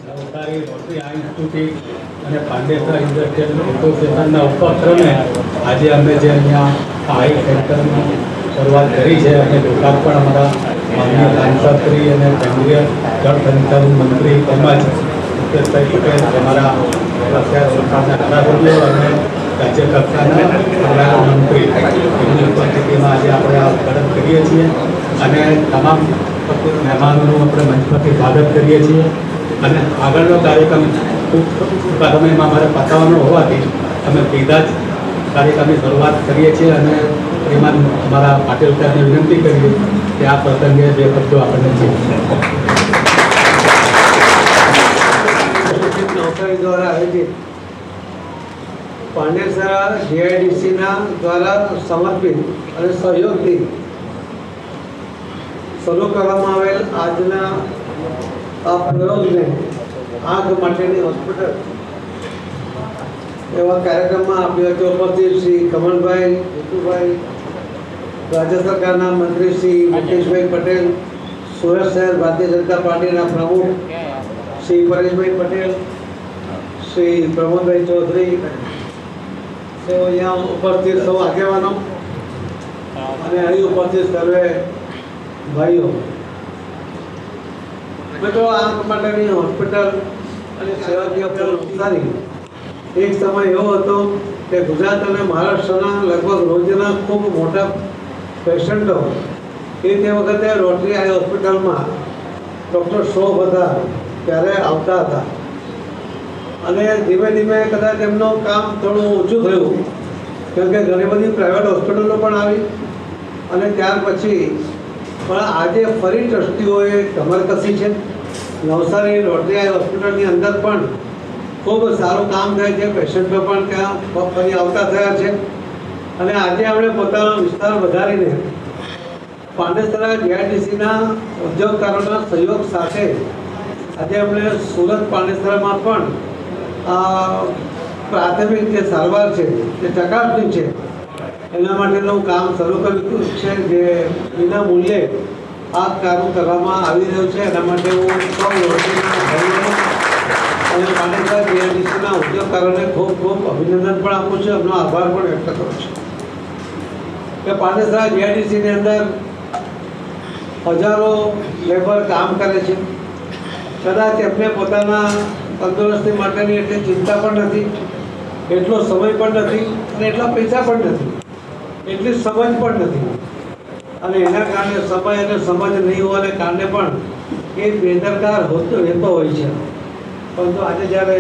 Navsari rotary institute અને Pandesara industrial એસોસિએશનના ઉપક્રમે આજે અમે જે અહીંયા આઈ સેન્ટરની શરૂઆત કરી છે અને લોકાર્પણ અમારા માનનીય સાંસદશ્રી અને કેન્દ્રીય જળ સંસાધન મંત્રી તેમજ મુકેશભાઈ પટેલ અમારા અત્યારે સરકારના ધારાસભ્યો અને રાજ્ય કક્ષાના મંત્રી એમની ઉપસ્થિતિમાં આજે આપણે આ ઉદ્ઘાટન કરીએ છીએ અને તમામ મહેમાનોનું આપણે મંચ પરથી સ્વાગત કરીએ છીએ અને આગળનો કાર્યક્રમ ખૂબ ટૂંકા સમયમાં અમારે પતાવવાનો હોવાથી અમે સીધા જ કાર્યક્રમની શરૂઆત કરીએ છીએ અને શ્રીમાન અમારા પાટીલ સાહેબને વિનંતી કરીએ કે આ પ્રસંગે બે શબ્દો આપણને છે. નવસારી દ્વારા આયોજિત પાંડેસરા જીઆઈડીસીના દ્વારા સમર્પિત અને સહયોગથી શરૂ કરવામાં આવેલ આજના આ પ્રયોગને આંખ માટેની હોસ્પિટલ એવા કાર્યક્રમમાં આપણી વચ્ચે ઉપસ્થિત શ્રી કમલભાઈ જીતુભાઈ, રાજ્ય સરકારના મંત્રી શ્રી મુકેશભાઈ પટેલ, સુરત શહેર ભારતીય જનતા પાર્ટીના પ્રમુખ શ્રી પરેશભાઈ પટેલ, શ્રી પ્રમોદભાઈ ચૌધરી, તેઓ અહીંયા ઉપસ્થિત સૌ આગેવાનો અને અહીં ઉપસ્થિત સર્વે ભાઈઓ, મિત્રો, આંખ માટેની હોસ્પિટલ અને સેવાકીય પ્રવૃત્તિ એક સમય એવો હતો કે ગુજરાત અને મહારાષ્ટ્રના લગભગ રોજના ખૂબ મોટા પેશન્ટો એ તે વખતે રોટરી આઈ હોસ્પિટલમાં ડૉક્ટર શોભ હતા ત્યારે આવતા હતા અને ધીમે ધીમે કદાચ એમનું કામ થોડું ઓછું થયું કેમ કે ઘણી બધી પ્રાઇવેટ હોસ્પિટલો પણ આવી અને ત્યાર પછી પણ આજે ફરી ટ્રસ્ટીઓએ કમર કસી છે. નવસારી રોટરી આઈ હોસ્પિટલની અંદર પણ ખૂબ સારું કામ થાય છે, પેશન્ટો પણ ત્યાં ફરી આવતા થયા છે અને આજે આપણે પોતાનો વિસ્તાર વધારીને પાંડેસરા જીઆઈડીસીના ઉદ્યોગકારોના સહયોગ સાથે આજે આપણે સુરત પાંડેસરામાં પણ પ્રાથમિક જે સારવાર છે જે ચકાસણી છે એના માટેનું કામ શરૂ કર્યું છે જે વિના મૂલ્યે આ કામ કરવામાં આવી રહ્યું છે. એના માટે હું સૌ અને પાંડેસરા જીઆઈડીસીના ઉદ્યોગકારોને ખૂબ ખૂબ અભિનંદન પણ આપું છું, એમનો આભાર પણ વ્યક્ત કરું છું કે પાંડેસરા જીઆઈડીસીની અંદર હજારો લેબર કામ કરે છે. કદાચ એમને પોતાના તંદુરસ્તી માટેની એટલી ચિંતા પણ નથી, એટલો સમય પણ નથી અને એટલા પૈસા પણ નથી, એટલી સમજ પણ નથી અને એના કારણે સમય અને સમજ નહીં હોવાને કારણે પણ એ બેદરકાર રહેતો હોય છે. પરંતુ આજે જ્યારે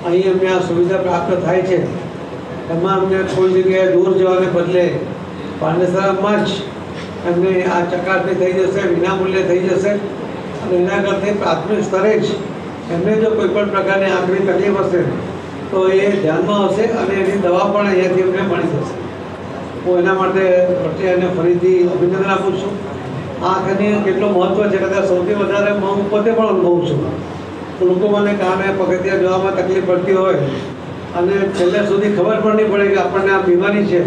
અહીં અમને આ સુવિધા પ્રાપ્ત થાય છે એમાં અમને કોઈ જગ્યાએ દૂર જવાને બદલે પાંડેસરામાં જ એમને આ ચકાસણી થઈ જશે, વિનામૂલ્યે થઈ જશે અને એના કરતાં પ્રાથમિક સ્તરે જ એમને જો કોઈ પણ પ્રકારની આંખની તકલીફ હશે તો એ ધ્યાનમાં આવશે અને એની દવા પણ અહીંયાથી એમને મળી જશે. હું એના માટે રોટરીને ફરીથી અભિનંદન આપું છું. આંખની કેટલું મહત્ત્વ છે કદાચ સૌથી વધારે હું પોતે પણ અનુભવું છું. લોકોને કારણે પગથિયા જવામાં તકલીફ પડતી હોય અને છેલ્લે સુધી ખબર પણ નહીં પડે કે આપણને આ બીમારી છે,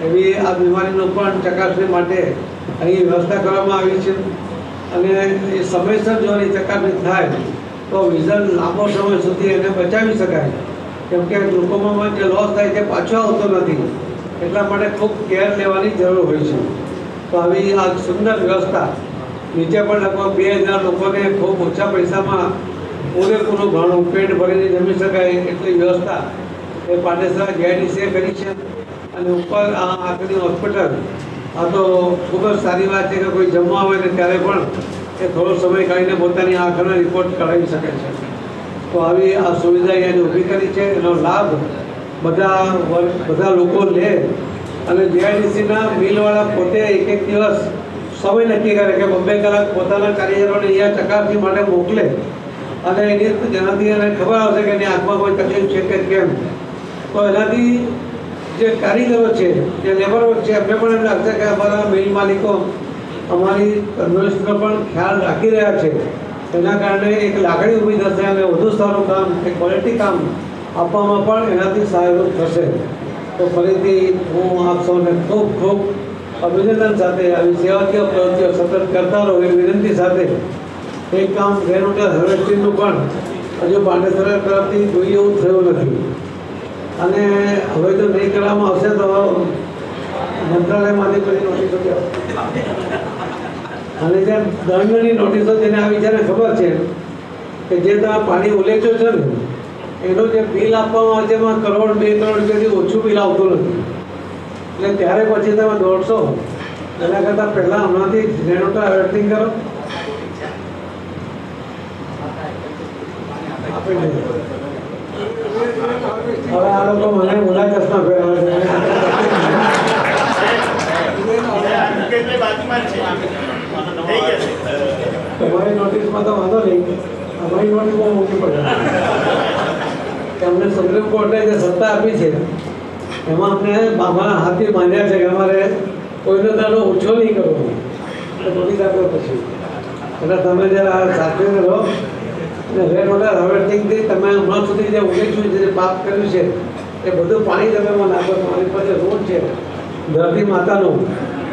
એવી આ બીમારીનું પણ ચકાસણી માટે અહીં વ્યવસ્થા કરવામાં આવી છે અને એ સમયસર જો એની ચકાસણી થાય તો વિઝન લાંબો સમય સુધી એને બચાવી શકાય કેમ કે લોકોમાં જે લોસ થાય છે પાછો આવતો નથી, એટલા માટે ખૂબ કેર લેવાની જરૂર હોય છે. તો આવી આ સુંદર વ્યવસ્થા નીચે પણ લગભગ 2000 લોકોને ખૂબ ઓછા પૈસામાં પૂરેપૂરું ઘણું પેટ ભરીને જમી શકાય એટલી વ્યવસ્થા એ પાંડેસરા જીઆઈડીસીએ કરી છે અને ઉપર આ આંખની હોસ્પિટલ આ તો ખૂબ જ સારી વાત છે કે કોઈ જમવા હોય ને ત્યારે પણ એ થોડો સમય કાઢીને પોતાની આંખનો રિપોર્ટ કરાવી શકે છે. તો આવી આ સુવિધા અહીંયા ઊભી કરી છે, એનો લાભ બધા લોકો લે અને જીઆઈડીસીના મિલવાળા પોતે એક દિવસ સમય નક્કી કરે કે 2 કલાક પોતાના કારીગરોને અહીંયા ચકાસણી માટે મોકલે અને જેનાથી એને ખબર આવશે કે એની આંખમાં કોઈ તકલીફ છે કે કેમ. તો એનાથી જે કારીગરો છે, જે લેબરો છે, એમને પણ એમ લાગશે કે અમારા મિલ માલિકો અમારી તંદુરસ્તીનો પણ ખ્યાલ રાખી રહ્યા છે. એના કારણે એક લાગણી ઊભી થશે અને વધુ સારું કામ, એક ક્વોલિટી કામ આપવામાં પણ એનાથી સહાયરૂપ થશે. તો ફરીથી હું આપ સૌને ખૂબ ખૂબ અભિનંદન સાથે આવી સેવાકીય પ્રવૃત્તિઓ સતત કરતા રહો એવી વિનંતી સાથે એક કામ રેન વોટર હાર્વેસ્ટિંગનું પણ હજુ પાંડેસરા તરફથી જોઈએ એવું થયું નથી. અને હવે જો નહીં કરવામાં આવશે તો મંત્રાલયમાંથી બધી નોટિસો આવશે. અને જે દંડની નોટિસો જેને આવી છે ને ખબર છે કે જે તમે પાણી ઉલેચો છો ને એનું જે બિલ આપવામાં આવે છે એમાં કરોડ 2 કરોડ રૂપિયાથી ઓછું બિલ આવતું નથી. એટલે ત્યારે પછી તમે દોડશો એના કરતાં પહેલાં હમણાંથી રેન વોટર હાર્વેસ્ટિંગ કરો. હવે આ લોકો મને મુલાકાતમાં ફેરવે છે. તમારી નોટિસમાં તો વાંધો નહીં, અમારી નોટિસ બહુ મોટી પડે. અમને સુપ્રીમ કોર્ટે જે સત્તા આપી છે એમાં અમને અમારા હાથથી માન્યા છે કે અમારે કોઈનો દાડો ઓછો નહીં કરવો. એટલે નોટિસ આપ્યો પછી એટલે તમે જરા સાચવીને રહો. અને રેન વોટર હાર્વેસ્ટિંગથી તમે હમણાં સુધી જે ઉલ્લેખ્યું છે, જે પાપ કર્યું છે એ બધું પાણી તમે નાખો. તમારી પાસે રોડ છે ધરતી માતાનું,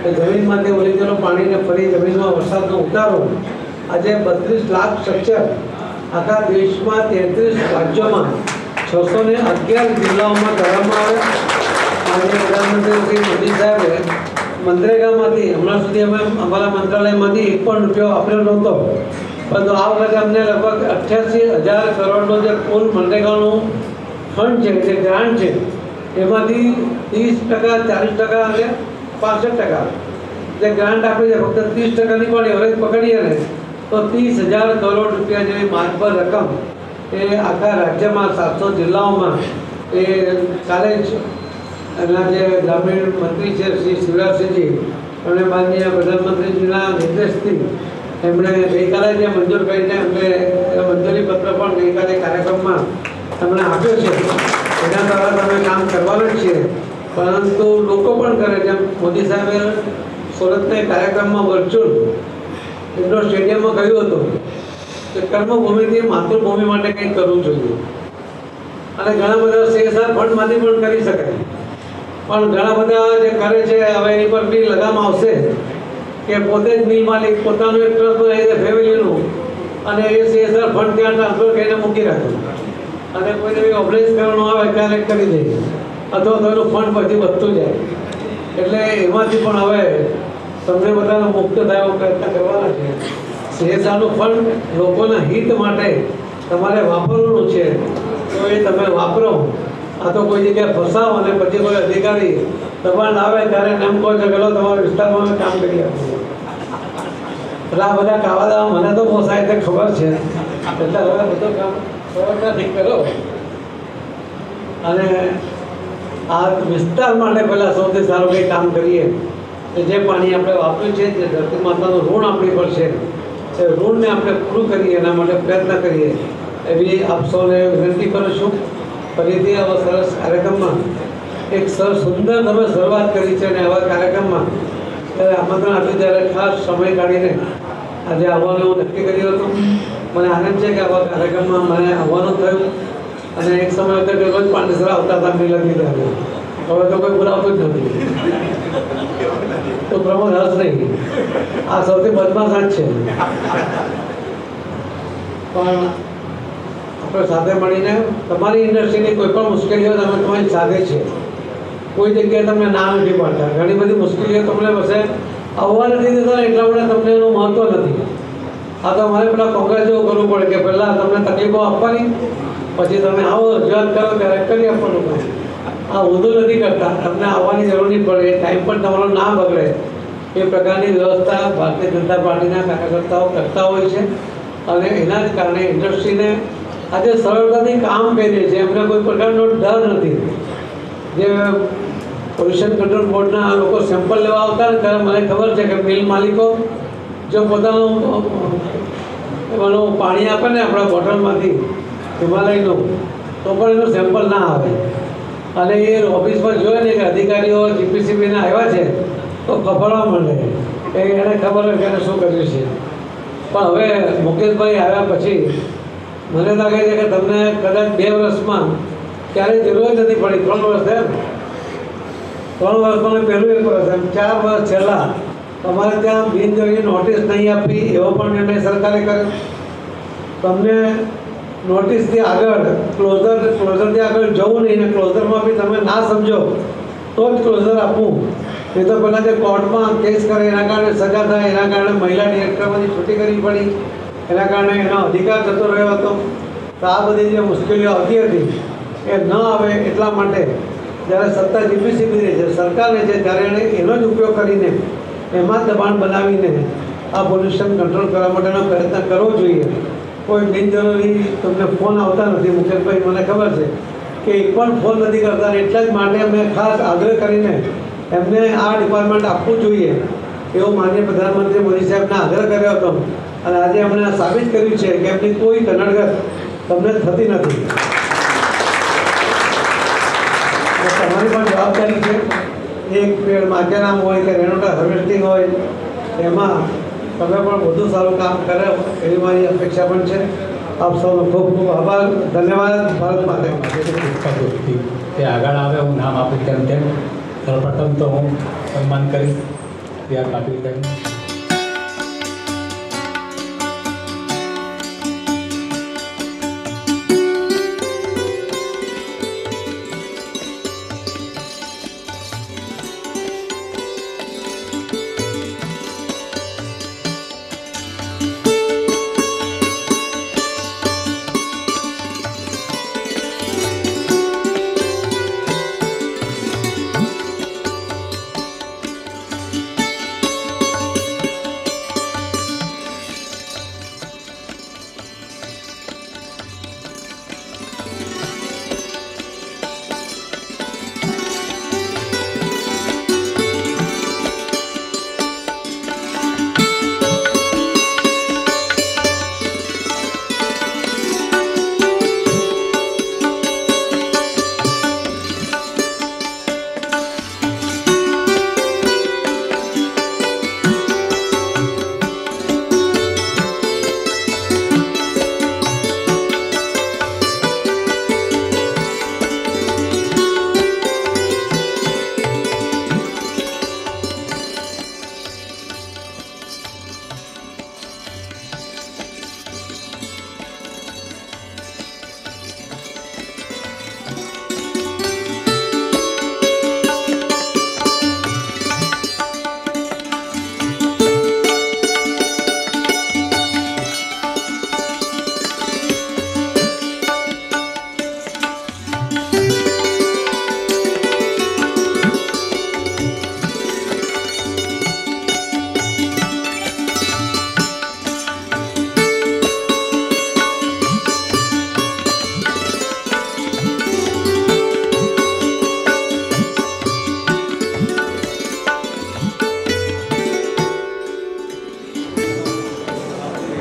એ જમીનમાંથી ઉલેચેલું પાણીને ફરી જમીનમાં વરસાદનો ઉતારો. આજે 32 લાખ સ્ટ્રક્ચર આખા દેશમાં 33 રાજ્યોમાં 611 જિલ્લાઓમાં કરવામાં આવે. આજે પ્રધાનમંત્રી શ્રી મોદી સાહેબે મનરેગામાંથી હમણાં સુધી અમે અમારા મંત્રાલયમાંથી 1 પણ રૂપિયો વાપર્યો નહોતો, પરંતુ આ વખતે અમને લગભગ 88,000 કરોડનો જે કુલ મનરેગાનું ફંડ છે, જે ગ્રાન્ટ છે, એમાંથી 30%, 40% અને 65% જે ગ્રાન્ટ આપી છે. ફક્ત 30%ની પણ એવરેજ પકડીએ ને તો 30,000 કરોડ રૂપિયા જેવી માતબર રકમ એ આખા રાજ્યમાં 700 જિલ્લાઓમાં એ ચાલે છે. એના જે ગ્રામીણ મંત્રી છે શ્રી શિવરાજસિંહજી, એમણે માનનીય પ્રધાનમંત્રીજીના નિર્દેશથી એમણે ગઈકાલે જે મંજૂર કરીને એમણે મંજૂરી પત્ર પણ ગઈકાલે કાર્યક્રમમાં એમણે આપ્યો છે. એના દ્વારા તમે કામ કરવાનું જ છે, પરંતુ લોકો પણ કરે. જેમ મોદી સાહેબે સુરતના કાર્યક્રમમાં વર્ચ્યુઅલ ઇન્ડોર સ્ટેડિયમમાં કહ્યું હતું કે કર્મભૂમિથી માતૃભૂમિ માટે કંઈક કરવું જોઈએ. અને ઘણા બધા CSR ફંડમાંથી પણ કરી શકાય, પણ ઘણા બધા જે કરે છે હવે એની પર બી લગામ આવશે કે પોતે જ મિલ માલિક પોતાનું એક ટ્રસ્ટ બનાવી દે ફેમિલીનું, અને એ CSR ફંડ ત્યાં ટ્રાન્સફર કરીને મૂકી રાખે. અને કોઈને બી ઓબ્લેસ કરવાનું આવે ત્યારે કરી દે, અથવા તો એનું ફંડ પછી વધતું જાય. એટલે એમાંથી પણ હવે તમને બધાને મુક્ત થવાનો પ્રયત્ન કરવાના છે. CSRનું ફંડ લોકોના હિત માટે તમારે વાપરવાનું છે, તો એ તમે વાપરો. આ તો કોઈ જગ્યાએ ફસાવો અને પછી કોઈ અધિકારી દબાણ આવે ત્યારે એમ કહો છો કે તમારા વિસ્તારમાં અમે કામ કરી આપીએ. એટલે આ બધા કાવા દાવા મને તો બહુ સારી રીતે ખબર છે, એટલે હવે બધું કામ સરળતાથી કરો. અને આ વિસ્તાર માટે પહેલાં સૌથી સારું કંઈ કામ કરીએ કે જે પાણી આપણે વાપર્યું છે, જે ધરતી માતાનું ઋણ આપણી પર છે, એ ઋણને આપણે પૂરું કરીએ, એના માટે પ્રયત્ન કરીએ એવી આપ સૌને વિનંતી કરું છું. ફરીથી આવા સરસ કાર્યક્રમમાં એક સરસ સુંદર તમે શરૂઆત કરી છે, અને આવા કાર્યક્રમમાં ત્યારે આમંત્રણ આપ્યું ત્યારે ખાસ સમય કાઢીને આજે આવવાનું એવું નક્કી કર્યું હતું. મને આનંદ છે કે આવા કાર્યક્રમમાં મને આવવાનું થયું. અને એક સમય હતો કે રોજ પાંડેસરા આવતા હતા મિલનની ત્યારે, હવે તો કોઈ બોલાવતું જ નથી. તો પ્રમોદ હસ નહીં, આ સૌથી બદમાશ છે. પણ આપણે સાથે મળીને તમારી ઇન્ડસ્ટ્રીની કોઈ પણ મુશ્કેલીઓ તમે તમારી સાથે છે. કોઈ જગ્યાએ તમને ના નથી પાડતા. ઘણી બધી મુશ્કેલીઓ તમને પાસે આવવા નથી દેતા, એટલા માટે તમને એનું મહત્ત્વ નથી. આ તો મારે પેલા કોંગ્રેસ જેવું કરવું પડે કે પહેલાં તમને તકલીફો આપવાની, પછી તમે આવો રજૂઆત કરો ત્યારે કરી આપવાનું કામ. આ ઊંધું નથી કરતા. તમને આવવાની જરૂર નહીં પડે, ટાઈમ પણ તમારો ના બગડે એ પ્રકારની વ્યવસ્થા ભારતીય જનતા પાર્ટીના કાર્યકર્તાઓ કરતા હોય છે. અને એના જ કારણે ઇન્ડસ્ટ્રીને આજે સરળતાથી કામ કરીએ છીએ. એમને કોઈ પ્રકારનો ડર નથી. જે પોલ્યુશન કંટ્રોલ બોર્ડના લોકો સેમ્પલ લેવા આવતા ને ત્યારે મને ખબર છે કે મિલ માલિકો જો પોતાનું એનું પાણી આપે ને આપણા બોટલમાંથી હિમાલયનું, તો પણ એનું સેમ્પલ ના આવે. અને એ ઓફિસમાં જોઈએ ને કે અધિકારીઓ GPCBના આવ્યા છે તો ખબરવા માંડે કે એને ખબર હોય કે એને શું કર્યું છે. પણ હવે મુકેશભાઈ આવ્યા પછી મને લાગે છે કે તમને કદાચ 2 વર્ષમાં ક્યારેય જરૂર જ નથી પડી. 3 વર્ષ એમ 3 વર્ષમાં પહેલું 1 વર્ષ એમ 4 વર્ષ છેલ્લા તમારે ત્યાં બિનજરૂરી નોટિસ નહીં આપી એવો પણ નિર્ણય સરકારે કર્યો. તમને નોટિસથી આગળ ક્લોઝરથી આગળ જવું નહીં ને ક્લોઝરમાં બી તમે ના સમજો તો જ ક્લોઝર આપવું. એ તો પહેલાં જે કોર્ટમાં કેસ કરે એના કારણે સજા થાય, એના કારણે મહિલા ડિરેક્ટરમાંથી છૂટી કરવી પડી, એના કારણે એનો અધિકાર જતો રહ્યો હતો. તો આ બધી જે મુશ્કેલીઓ આવતી હતી એ ન આવે એટલા માટે જ્યારે સત્તા જીપીસીબી રહી છે સરકારને છે ત્યારે એણે એનો જ ઉપયોગ કરીને એમાં દબાણ બનાવીને આ પોલ્યુશન કંટ્રોલ કરવા માટેનો પ્રયત્ન કરવો જોઈએ. કોઈ બિનજરૂરી તમને ફોન આવતા નથી મુકેશભાઈ, મને ખબર છે કે એક પણ ફોન નથી કરતા. એટલા જ માટે અમે ખાસ આગ્રહ કરીને એમને આ ડિપાર્ટમેન્ટ આપવું જોઈએ એવો માનનીય પ્રધાનમંત્રી મોદી સાહેબને આગ્રહ કર્યો હતો. અને આજે એમણે સાબિત કર્યું છે કે એમની કોઈ કનડગત તમને થતી નથી. તમારી પણ જવાબદારી છે. એક પેડ માકેનામ હોય કે રેનોટા હાર્વેસ્ટિંગ હોય એમાં તમે પણ વધુ સારું કામ કરો એવી મારી અપેક્ષા પણ છે. આપ સૌનો ખૂબ ખૂબ આભાર, ધન્યવાદ. ભારત માતા તે આગળ આવે હું નામ આપું તેમ સર્વપ્રથમ તો હું સન્માન કરીશ સી આર પાટીલ સાહેબ.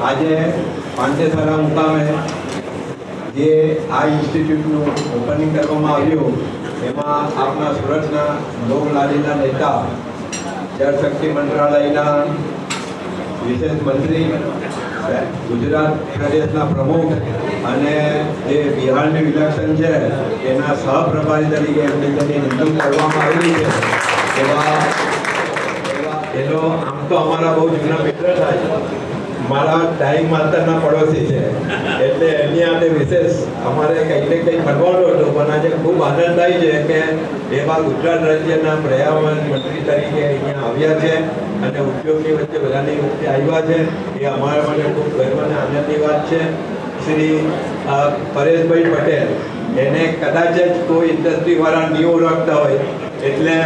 આજે પાંડેસરા મુકામે જે આ ઇન્સ્ટિટ્યૂટનું ઓપનિંગ કરવામાં આવ્યું એમાં આપણા સુરતના લોકલાડીના નેતા, જળશક્તિ મંત્રાલયના વિશેષ મંત્રી, ગુજરાત પ્રદેશના પ્રમુખ અને જે બિહારની ઇલેક્શન છે એના સહપ્રભારી તરીકે એમની નિમણૂક કરવામાં આવેલી છે. એનો આમ તો અમારા બહુ જૂના મિત્ર થાય, મારા ટાઈમ માસ્ટરના પડોશી છે, એટલે એની આજે વિશેષ અમારે કંઈક ને કંઈક કરવાનું હતું. પણ આજે ખૂબ આનંદ થાય છે કે એવા ગુજરાત રાજ્યના પર્યાવરણ મંત્રી તરીકે અહીંયા આવ્યા છે અને ઉદ્યોગની વચ્ચે બધાની વચ્ચે આવ્યા છે. એ અમારા માટે ખૂબ ગર્વ અને આનંદની વાત છે. શ્રી પરેશભાઈ પટેલ, એને કદાચ જ કોઈ ઇન્ડસ્ટ્રીવાળા નહીં ઓળખતા હોય, એટલે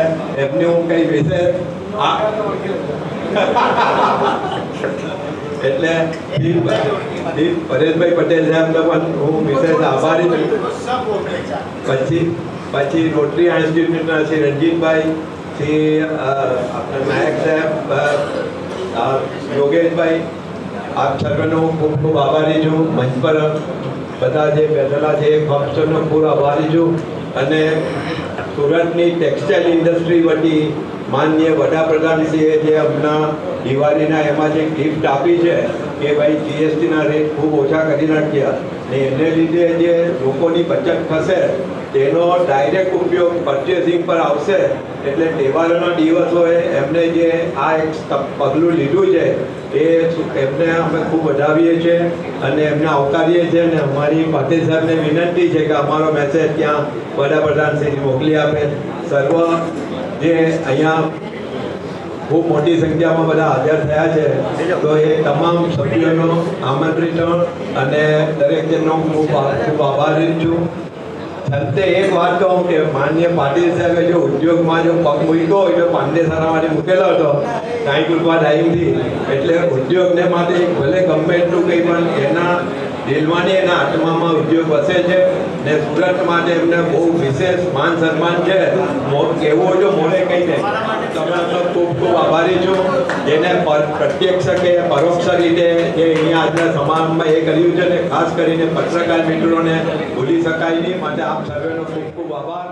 એમને હું કંઈ વિશેષ એટલે પરેશભાઈ પટેલ સાહેબનો પણ હું વિશેષ આભારી છું. પછી રોટરી ઇન્સ્ટિટ્યૂટના શ્રી રણજીતભાઈ, શ્રી નાયક સાહેબ, યોગેશભાઈ, આપ સર્વનો ખૂબ ખૂબ આભારી છું. મંચ પર બધા જે બેઠેલા છે એ પક્ષનો ખૂબ આભારી છું. અને સુરતની ટેક્સટાઇલ ઇન્ડસ્ટ્રી વતી માનનીય વડાપ્રધાનશ્રીએ જે હમણાં દિવાળીના એમાં જે ગિફ્ટ આપી છે કે ભાઈ જીએસટીના રેટ ખૂબ ઓછા કરી નાખ્યા ને એને લીધે જે લોકોની બચત થશે તેનો ડાયરેક્ટ ઉપયોગ પરચેસિંગ પર આવશે. એટલે તહેવારોના દિવસોએ એમને જે આ એક પગલું લીધું છે એ એમને અમે ખૂબ વધાવીએ છીએ અને એમને આવકારીએ છીએ. અને અમારી પાટીલ સાહેબને વિનંતી છે કે અમારો મેસેજ ત્યાં વડાપ્રધાન શ્રી મોકલી આપે. સર્વ જે અહીંયા ખૂબ મોટી સંખ્યામાં બધા હાજર થયા છે તો એ તમામ સભ્યોનો આમંત્રિત અને દરેક જણનો ખૂબ ખૂબ આભારી છું. છંતે એક વાત કહું કે માનનીય પાટીલ સાહેબે જો ઉદ્યોગમાં જો પગ મૂક્યો હોય તો પાંડેસરા માટે મૂકેલો હતો કાંઈ કૃપા ટાઈમથી. એટલે ઉદ્યોગને માટે ભલે ગમે એટલું કંઈ પણ એના દિલમાંની એના આત્મામાં ઉદ્યોગ વસે છે ને સુરત માટે એમને બહુ વિશેષ માન સન્માન છે. કેવું જો મોડે કહીને તમારો ખૂબ ખૂબ આભારી છું. જેને પ્રત્યક્ષ કે પરોક્ષ રીતે જે અહીંયા આજના સમાજમાં એ કર્યું છે ને ખાસ કરીને પત્રકાર મિત્રોને ભૂલી શકાય નહીં. માટે આપ સર્વેનો ખૂબ ખૂબ આભાર.